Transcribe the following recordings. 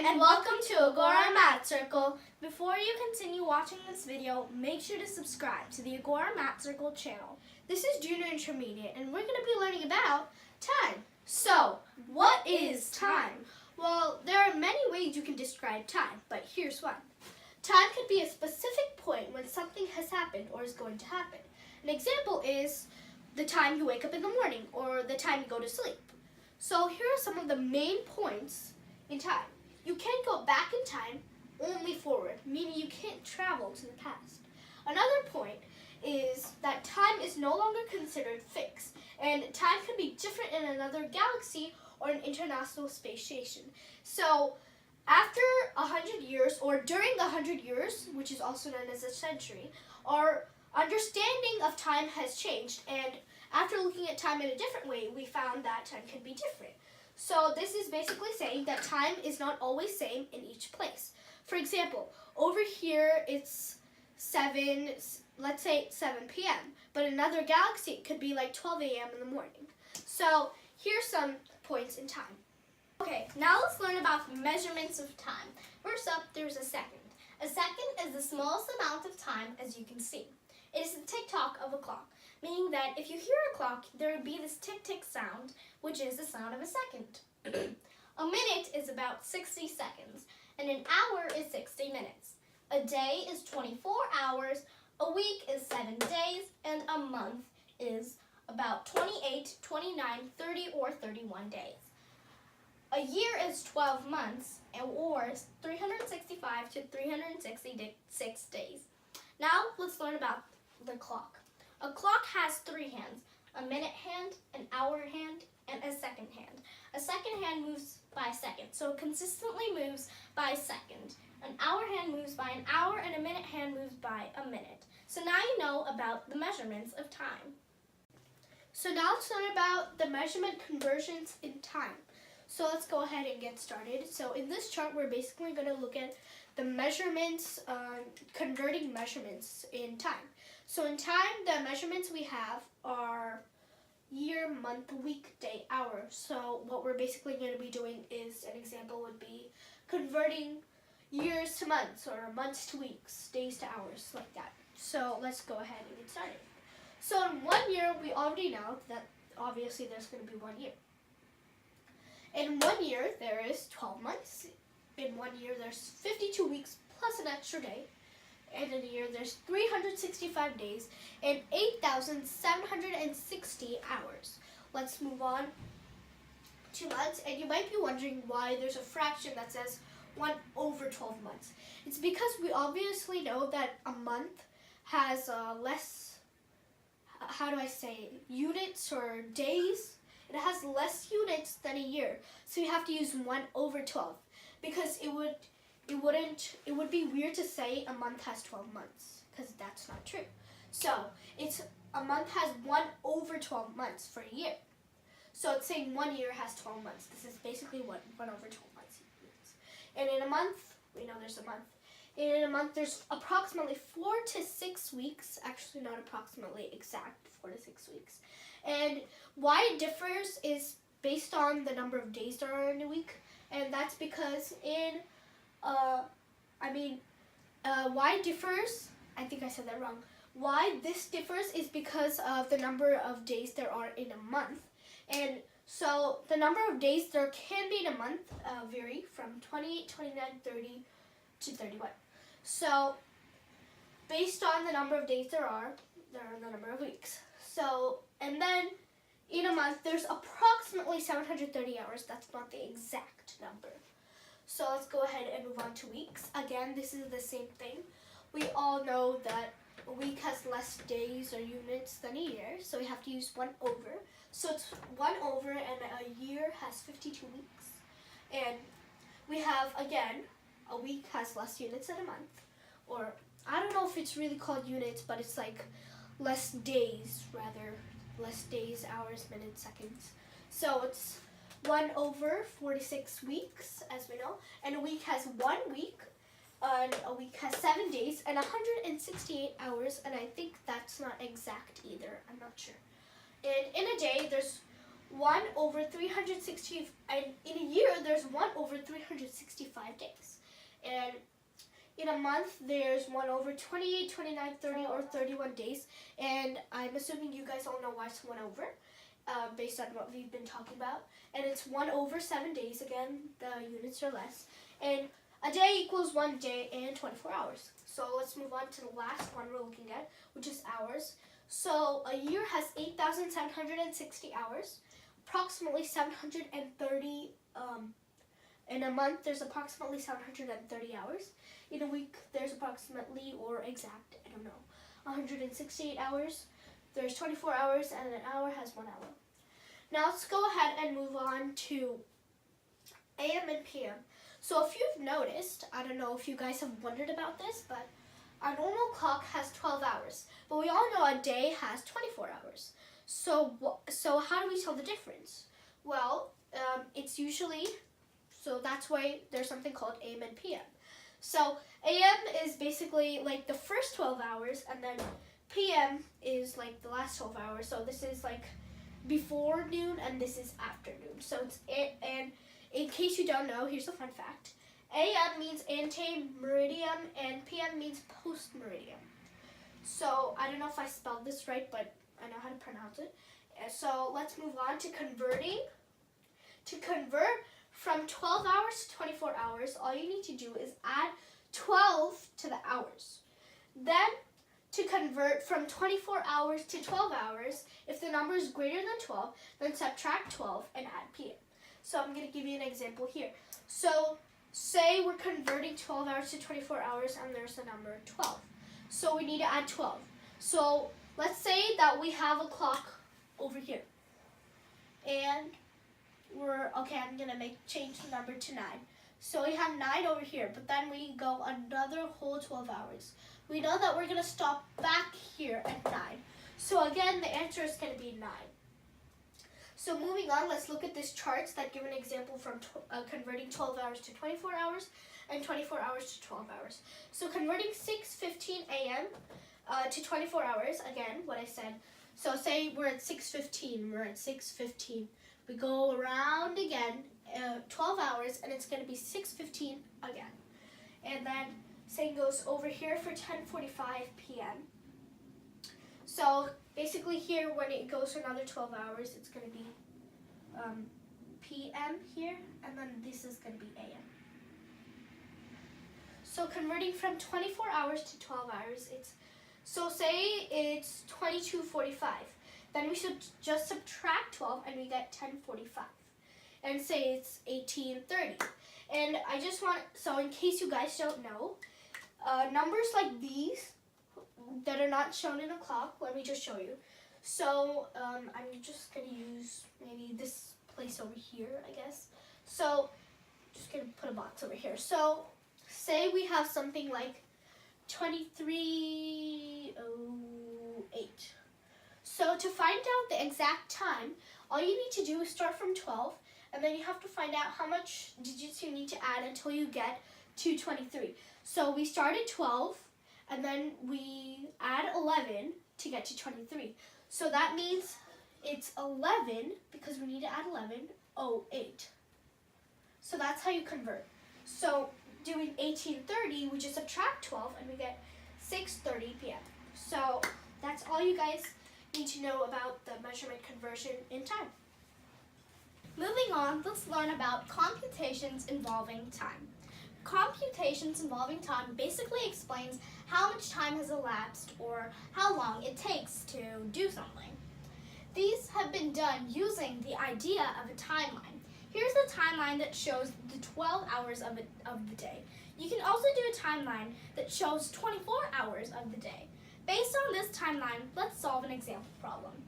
and welcome to Agora Math Circle. Before you continue watching this video, make sure to subscribe to the Agora Math Circle channel. This is Junior Intermediate, and we're going to be learning about time. So, what is time? Well, there are many ways you can describe time, but here's one. Time could be a specific point when something has happened or is going to happen. An example is the time you wake up in the morning or the time you go to sleep. So here are some of the main points in time. You can't go back in time, only forward, meaning you can't travel to the past. Another point is that time is no longer considered fixed, and time can be different in another galaxy or an international space station. So after 100 years, or during the 100 years, which is also known as a century, our understanding of time has changed, and after looking at time in a different way, we found that time can be different. So this is basically saying that time is not always same in each place. For example, over here it's let's say 7 p.m., but in another galaxy it could be like 12 a.m. in the morning. So here's some points in time. Okay, now let's learn about measurements of time. First up, there's a second. A second is the smallest amount of time, as you can see. It is the tick-tock of a clock, meaning that if you hear a clock, there would be this tick-tick sound, which is the sound of a second. A minute is about 60 seconds, and an hour is 60 minutes. A day is 24 hours, a week is 7 days, and a month is about 28, 29, 30, or 31 days. A year is 12 months, or 365 to 366 days. Now let's learn about the clock. A clock has 3 hands: a minute hand, an hour hand, and a second hand. A second hand moves by second, so it consistently moves by second. An hour hand moves by an hour, and a minute hand moves by a minute. So now you know about the measurements of time. So now let's learn about the measurement conversions in time. So let's go ahead and get started. So in this chart, we're basically going to look at the measurements, converting measurements in time. So in time, the measurements we have are year, month, week, day, hour. So what we're basically going to be doing is, an example would be converting years to months, or months to weeks, days to hours, like that. So let's go ahead and get started. So in 1 year, we already know that obviously there's going to be 1 year. In 1 year, there is 12 months. In 1 year, there's 52 weeks plus an extra day. And in a year, there's 365 days and 8,760 hours. Let's move on to months. And you might be wondering why there's a fraction that says 1 over 12 months. It's because we obviously know that a month has less, units or days. It has less units than a year. So you have to use 1 over 12 because it would be weird to say a month has 12 months, because that's not true. So a month has 1 over 12 months for a year. So it's saying 1 year has 12 months. This is basically what 1 over 12 months means. And in a month, we know there's a month. And in a month, there's approximately 4 to 6 weeks. Actually, not approximately, exact 4 to 6 weeks. And why it differs is based on the number of days there are in a week. And that's because why it differs, I think I said that wrong. Why this differs is because of the number of days there are in a month. And so the number of days there can be in a month vary from 28, 29, 30 to 31. So based on the number of days there are the number of weeks. So, and then in a month there's approximately 730 hours. That's not the exact number. So let's go ahead and move on to weeks. Again, this is the same thing. We all know that a week has less days or units than a year, so we have to use 1 over. So it's 1 over, and a year has 52 weeks. And we have, again, a week has less units than a month. Or, I don't know if it's really called units, but it's like less days, rather. Less days, hours, minutes, seconds. So it's 1 over 46 weeks, as we know, and a week has 1 week, and a week has 7 days and 168 hours, and I think that's not exact either. I'm not sure. And in a day, there's 1 over 360, and in a year there's 1 over 365 days. And in a month there's 1 over 28, 29, 30, or 31 days. And I'm assuming you guys all know why it's 1 over, based on what we've been talking about. And it's 1 over 7 days. Again, the units are less. And a day equals 1 day and 24 hours. So let's move on to the last one we're looking at, which is hours. So a year has 8,760 hours, approximately 730. In a month, there's approximately 730 hours. In a week, there's approximately, or exact, I don't know, 168 hours. There's 24 hours, and an hour has 1 hour. Now let's go ahead and move on to AM and PM. So if you've noticed, I don't know if you guys have wondered about this, but our normal clock has 12 hours, but we all know a day has 24 hours. So how do we tell the difference? Well, it's usually, so that's why there's something called AM and PM. So AM is basically like the first 12 hours, and then PM is like the last 12 hours. So this is like before noon, and this is after noon. So it's, and in case you don't know, here's a fun fact. AM means ante-meridium, and PM means post-meridium. So I don't know if I spelled this right, but I know how to pronounce it. So let's move on to converting. To convert from 12 hours to 24 hours, all you need to do is add 12 to the hours. Then to convert from 24 hours to 12 hours, if the number is greater than 12, then subtract 12 and add PM. So I'm going to give you an example here. So say we're converting 12 hours to 24 hours, and there's the number 12. So we need to add 12. So let's say that we have a clock over here. And I'm going to change the number to 9. So we have 9 over here, but then we go another whole 12 hours. We know that we're going to stop back here at 9. So again, the answer is going to be 9. So moving on, let's look at these charts that give an example from converting 12 hours to 24 hours and 24 hours to 12 hours. So converting 6:15 a.m. To 24 hours, again, what I said. So say we're at 6:15, We go around again, 12 hours, and it's going to be 6:15 again. And then same goes over here for 10:45 p.m. So basically here, when it goes for another 12 hours, it's going to be p.m. here, and then this is going to be a.m. So converting from 24 hours to 12 hours, so say it's 22:45. Then we should just subtract 12, and we get 10:45. And say it's 18:30. And I just want, so in case you guys don't know, numbers like these that are not shown in a clock, let me just show you. So I'm just going to use maybe this place over here, I guess. So just going to put a box over here. So say we have something like 23:08. So to find out the exact time, all you need to do is start from 12, and then you have to find out how much digits you need to add until you get to 23. So we start at 12, and then we add 11 to get to 23. So that means it's 11, because we need to add 11:08. So that's how you convert. So doing 18:30, we just subtract 12, and we get 6:30 p.m. So that's all you guys need to know about the measurement conversion in time. Moving on, let's learn about computations involving time. Computations involving time basically explains how much time has elapsed or how long it takes to do something. These have been done using the idea of a timeline. Here's a timeline that shows the 12 hours of the day. You can also do a timeline that shows 24 hours of the day. Based on this timeline, let's solve an example problem.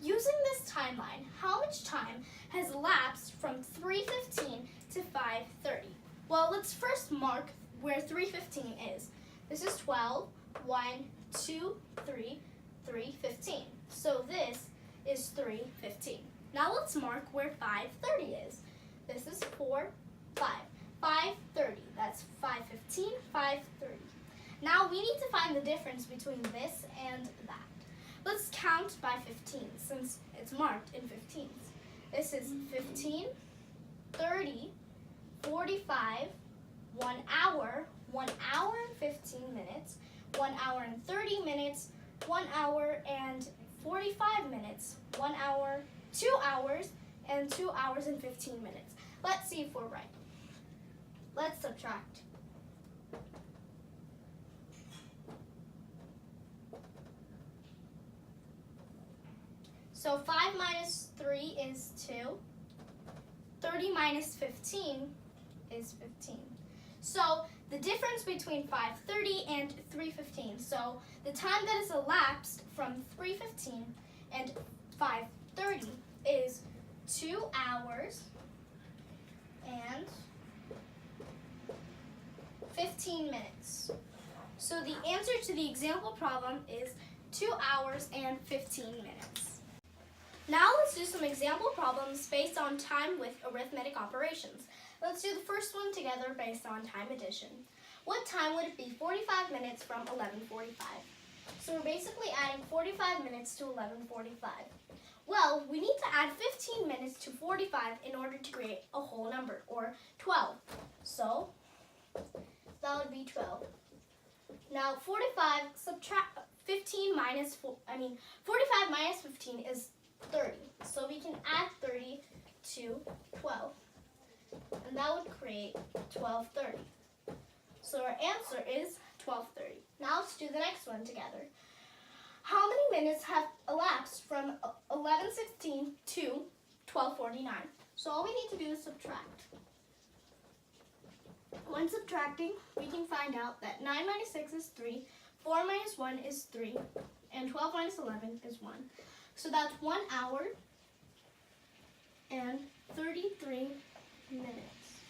Using this timeline, how much time has elapsed from 3:15 to 5:30? Well, let's first mark where 3:15 is. This is 12, 1, 2, 3, 3:15. So this is 3:15. Now let's mark where 5:30 is. This is 4, 5. 5:30. That's 5:15, 5:30. Now we need to find the difference between this and that. Let's count by 15 since it's marked in 15s. This is 15, 30, 45, 1 hour, 1 hour and 15 minutes, 1 hour and 30 minutes, 1 hour and 45 minutes, 1 hour, 2 hours, and 2 hours and 15 minutes. Let's see if we're right. Let's subtract. So 5 minus 3 is 2. 30 minus 15 is 15. So the difference between 5:30 and 3:15. So the time that has elapsed from 3:15 and 5:30 is 2 hours and 15 minutes. So the answer to the example problem is 2 hours and 15 minutes. Now let's do some example problems based on time with arithmetic operations. Let's do the first one together based on time addition. What time would it be 45 minutes from 11:45? So we're basically adding 45 minutes to 11:45. Well, we need to add 15 minutes to 45 in order to create a whole number, or 12. So that would be 12. Now 45 subtract 15 minus 45 minus 15 is 30. So we can add 30 to 12. And that would create 12:30. So our answer is 12:30. Now let's do the next one together. How many minutes have elapsed from 11:16 to 12:49? So all we need to do is subtract. When subtracting, we can find out that 9 minus 6 is 3, 4 minus 1 is 3, and 12 minus 11 is 1. So that's 1 hour and 33 minutes.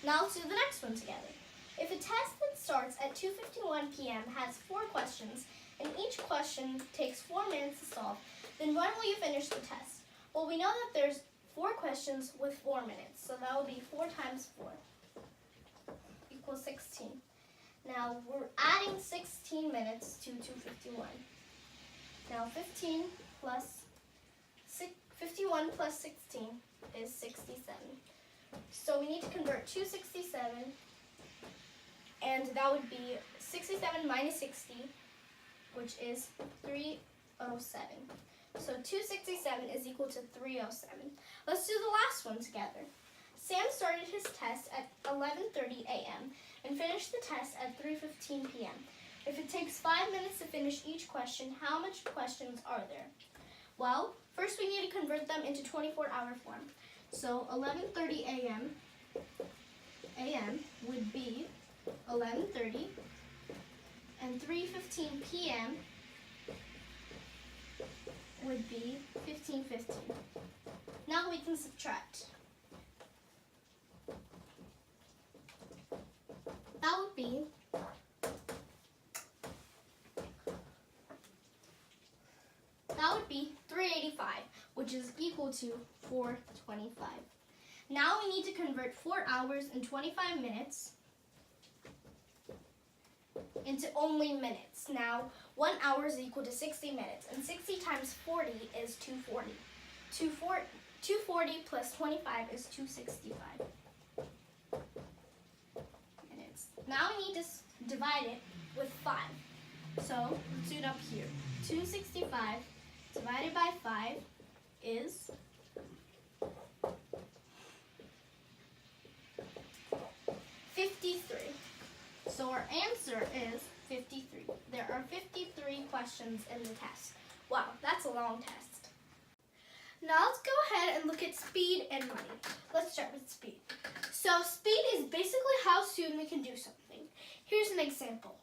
Now let's do the next one together. If a test that starts at 2:51 p.m. has 4 questions, and each question takes 4 minutes to solve, then when will you finish the test? Well, we know that there's 4 questions with 4 minutes, so that will be 4 times 4 equals 16. Now we're adding 16 minutes to 2:51. Now 51 plus 16 is 67. So we need to convert 267, and that would be 67 minus 60, which is 307. So 267 is equal to 307. Let's do the last one together. Sam started his test at 11:30 a.m. and finished the test at 3:15 p.m. If it takes 5 minutes to finish each question, how much questions are there? Well, first we need to convert them into 24-hour form. So 11:30 a.m. would be 11:30, and 3:15 p.m. would be 15:15. Now we can subtract. That would be 385, which is equal to 425. Now we need to convert 4 hours and 25 minutes into only minutes. Now 1 hour is equal to 60 minutes, and 60 times 40 is 240. 240 plus 25 is 265 minutes. Now we need to divide it with 5. So let's do it up here. 265 divided by 5 is 53. So our answer is 53. There are 53 questions in the test. Wow, that's a long test. Now let's go ahead and look at speed and money. Let's start with speed. So speed is basically how soon we can do something. Here's an example.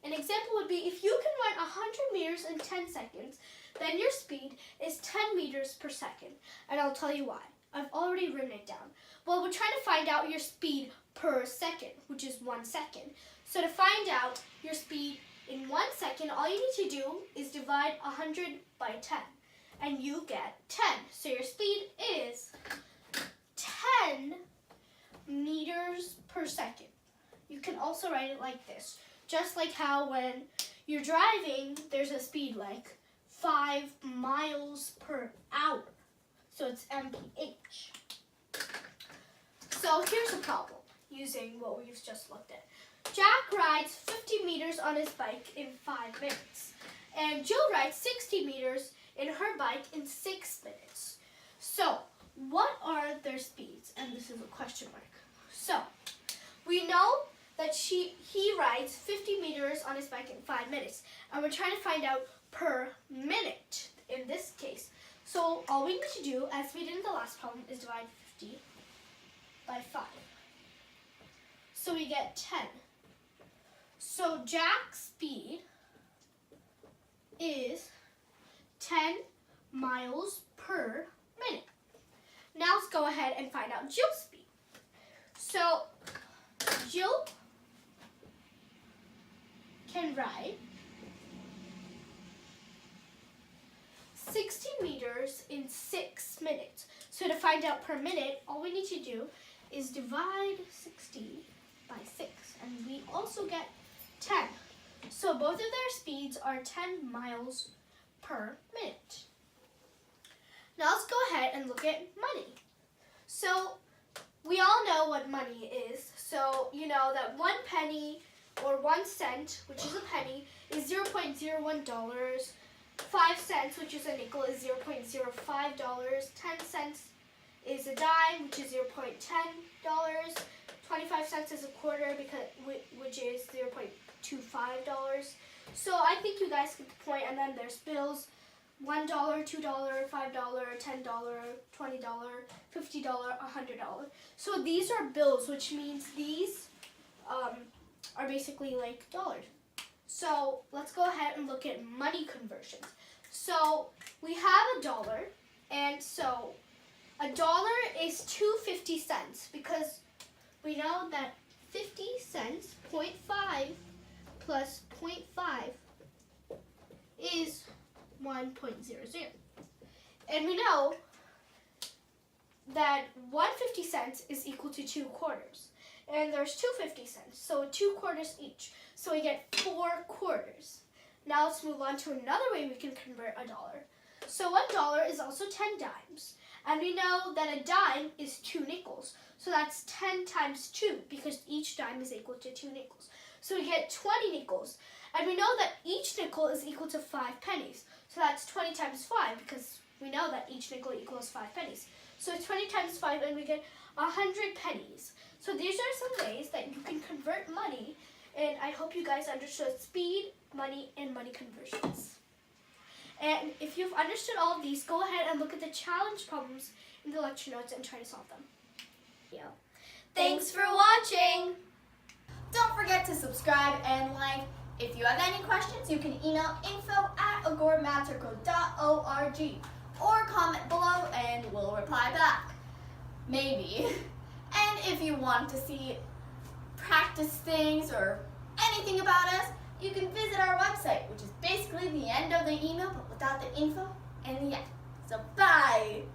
An example would be if you can run 100 meters in 10 seconds, then your speed is 10 meters per second. And I'll tell you why. I've already written it down. Well, we're trying to find out your speed per second, which is 1 second. So to find out your speed in 1 second, all you need to do is divide 100 by 10. And you get 10. So your speed is 10 meters per second. You can also write it like this. Just like how when you're driving, there's a speed like 5 miles per hour. So it's mph. So here's the problem using what we've just looked at. Jack rides 50 meters on his bike in 5 minutes. And Jill rides 60 meters in her bike in 6 minutes. So what are their speeds? And this is a question mark. So we know that he rides 50 meters on his bike in 5 minutes. And we're trying to find out per minute in this case. So all we need to do, as we did in the last problem, is divide 50 by 5. So we get 10. So Jack's speed is 10 miles per minute. Now let's go ahead and find out Jill's speed. So Jill can ride 60 meters in 6 minutes. So to find out per minute, all we need to do is divide 60 by 6. And we also get 10. So both of their speeds are 10 miles per minute. Now let's go ahead and look at money. So we all know what money is. So you know that 1 penny or 1 cent, which is a penny, is $0.01. 5 cents, which is a nickel, is $0.05. 10 cents is a dime, which is $0.10. 25 cents is a quarter, which is $0.25. So I think you guys get the point. And then there's bills: $1, $2, $5, $10, $20, $50, $100. So these are bills, which means these are basically like dollars. So let's go ahead and look at money conversions. So we have $1, and so $1 is 2 50 cents, because we know that 50 cents, 0.5 plus 0.5 is 1.00. And we know that 1 cents is equal to 2 quarters. And there's 2 cents, so 2 quarters each. So we get 4 quarters. Now let's move on to another way we can convert $1. So $1 is also 10 dimes. And we know that a dime is 2 nickels. So that's 10 times 2, because each dime is equal to 2 nickels. So we get 20 nickels. And we know that each nickel is equal to 5 pennies. So that's 20 times 5, because we know that each nickel equals 5 pennies. So 20 times 5, and we get 100 pennies. So these are some ways that you can convert money. And I hope you guys understood speed, money, and money conversions. And if you've understood all of these, go ahead and look at the challenge problems in the lecture notes and try to solve them. Yeah. Thanks for watching! Don't forget to subscribe and like. If you have any questions, you can email info@agoramatcircle.org or comment below and we'll reply back. Maybe. And if you want to see practice things or anything about us, you can visit our website, which is basically the end of the email, but without the info and the end. So bye!